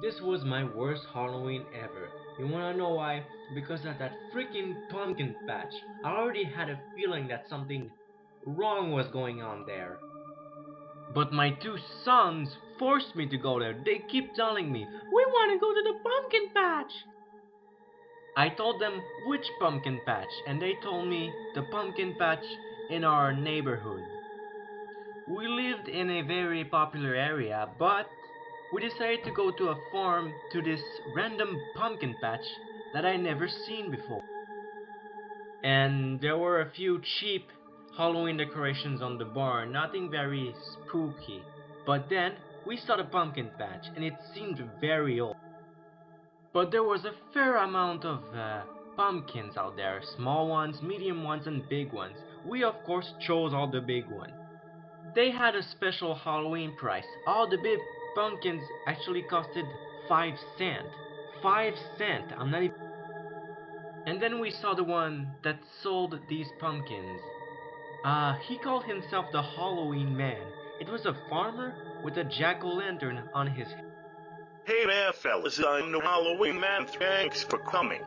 This was my worst Halloween ever. You wanna know why? Because of that freaking pumpkin patch. I already had a feeling that something wrong was going on there. But my two sons forced me to go there. They keep telling me, "We wanna go to the pumpkin patch!" I told them which pumpkin patch, and they told me the pumpkin patch in our neighborhood. We lived in a very popular area, but we decided to go to a farm to this random pumpkin patch that I never seen before. And there were a few cheap Halloween decorations on the barn, nothing very spooky. But then we saw the pumpkin patch and it seemed very old. But there was a fair amount of pumpkins out there, small ones, medium ones, and big ones. We of course chose all the big ones. They had a special Halloween price. All the big pumpkins actually costed 5 cents. 5 cents. I'm not even. And then we saw the one that sold these pumpkins. He called himself the Halloween Man. It was a farmer with a jack-o'-lantern on his head. Hey there, fellas, I'm the Halloween Man. Thanks for coming.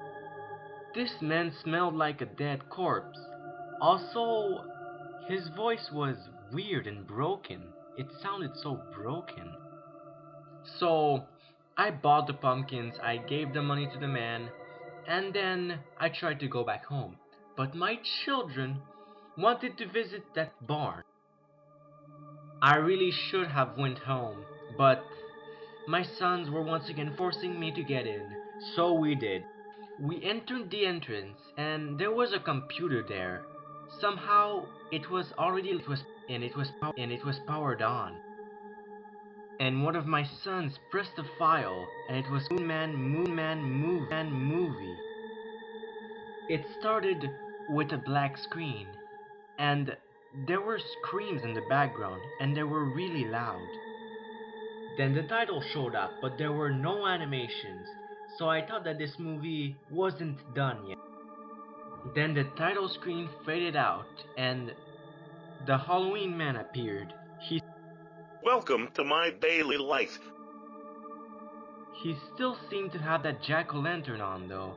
This man smelled like a dead corpse. Also, his voice was weird and broken. It sounded so broken. So, I bought the pumpkins, I gave the money to the man, and then I tried to go back home. But my children wanted to visit that barn. I really should have went home, but my sons were once again forcing me to get in, so we did. We entered the entrance and there was a computer there. Somehow it was powered on. And one of my sons pressed a file and it was Moon Man movie. It started with a black screen and there were screams in the background and they were really loud. Then the title showed up, but there were no animations, so I thought that this movie wasn't done yet. Then the title screen faded out, and the Halloween Man appeared. Welcome to my daily life. He still seemed to have that jack-o'-lantern on though,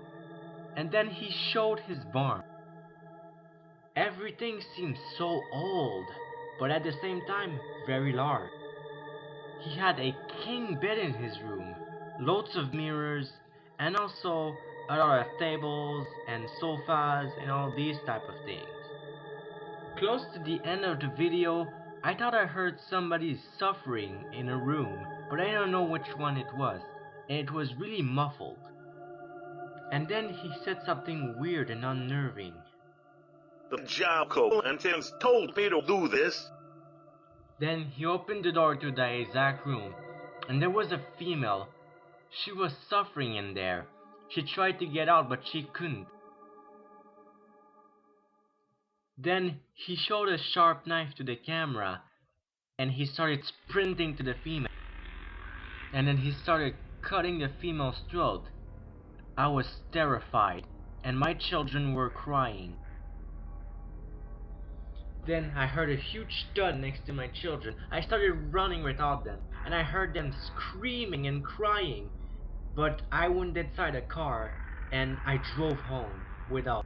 and then he showed his barn. Everything seemed so old, but at the same time very large. He had a king bed in his room, loads of mirrors, and also a lot of tables and sofas and all these type of things. Close to the end of the video, I thought I heard somebody suffering in a room, but I don't know which one it was, and it was really muffled. And then he said something weird and unnerving. The jack-o'-lanterns told me to do this. Then he opened the door to the exact room, and there was a female. She was suffering in there. She tried to get out, but she couldn't. Then he showed a sharp knife to the camera, and he started sprinting to the female. And then he started cutting the female's throat. I was terrified, and my children were crying. Then I heard a huge thud next to my children. I started running without them, and I heard them screaming and crying. But I went inside a car, and I drove home without.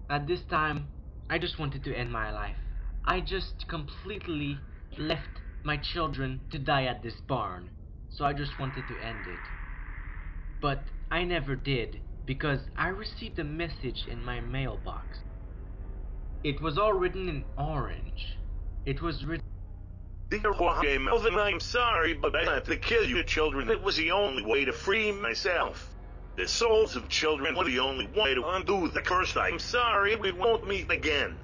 At this time, I just wanted to end my life. I just completely left my children to die at this barn, so I just wanted to end it. But I never did, because I received a message in my mailbox. It was all written in orange. It was written, Dear Jorge Melvin, I'm sorry, but I had to kill your children. It was the only way to free myself. The souls of children were the only way to undo the curse. I'm sorry, we won't meet again.